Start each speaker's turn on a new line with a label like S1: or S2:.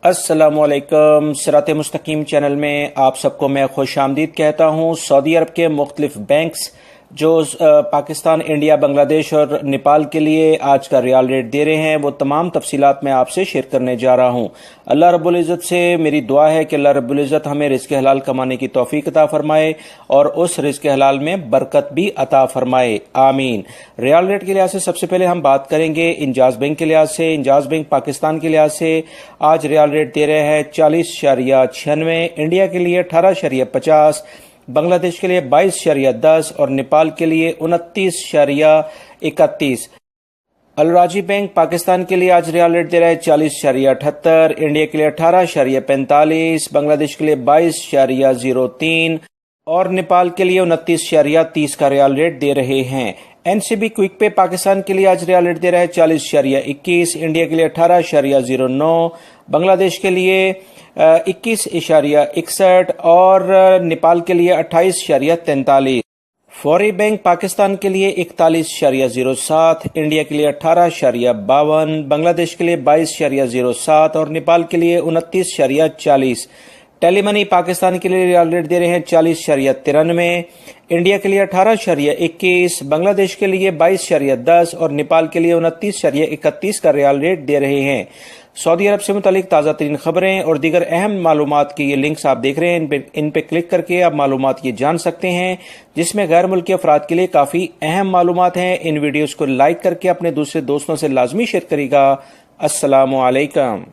S1: अस्सलामुअलैकुम। सिरात मुस्तकीम चैनल में आप सबको मैं खुश आमदीद कहता हूँ। सऊदी अरब के मुख्तलिफ बैंक्स जो पाकिस्तान, इंडिया, बांग्लादेश और नेपाल के लिए आज का रियाल रेट दे रहे हैं, वो तमाम तफसीलात मैं आपसे शेयर करने जा रहा हूँ। अल्लाह रब्बुल इज़्ज़त से मेरी दुआ है कि अल्लाह रब्बुल इज़्ज़त हमें रिज़्क़ हलाल कमाने की तौफीक अता फरमाए और उस रिज़्क़ हलाल में बरकत भी अता फरमाए, आमीन। रियाल रेट के लिहाज से सबसे पहले हम बात करेंगे इंजाज बैंक के लिहाज से। इंजाज बैंक पाकिस्तान के लिहाज से आज रियाल रेट दे रहे हैं 40.96, इंडिया के लिए 18.50, बांग्लादेश के लिए 22.10 और नेपाल के लिए 29.31। अलराजी बैंक पाकिस्तान के लिए आज रियाल रेट दे रहा है 40.78, इंडिया के लिए 18.45, बांग्लादेश के लिए 22.03 और नेपाल के लिए 29.30 का रियाल रेट दे रहे हैं। एनसीबी क्विक पे पाकिस्तान के लिए आज रियाल रेट दे रहा है 40.21, इंडिया के लिए 18.09, बांग्लादेश के लिए 21.61 और नेपाल के लिए 28.43। फौरी बैंक पाकिस्तान के लिए 41.07, इंडिया के लिए 18.52, बांग्लादेश के लिए 22.07 और नेपाल के लिए 29.40। टेलीमनी पाकिस्तान के लिए रियाल रेट दे रहे हैं 40.93, इंडिया के लिए 18.21, बांग्लादेश के लिए 22.10 और नेपाल के लिए 29.31 का रियाल रेट दे रहे हैं। सऊदी अरब से मुतालिक ताज़ा तरीन खबरें और दीगर अहम मालूमात के ये लिंक्स आप देख रहे हैं, इन पे क्लिक करके आप मालूमात ये जान सकते हैं, जिसमें गैर मुल्की अफराद के लिए काफ़ी अहम मालूमात हैं। इन वीडियोज़ को लाइक करके अपने दूसरे दोस्तों से लाजमी शेयर करेगा। अस्सलामु अलैकुम।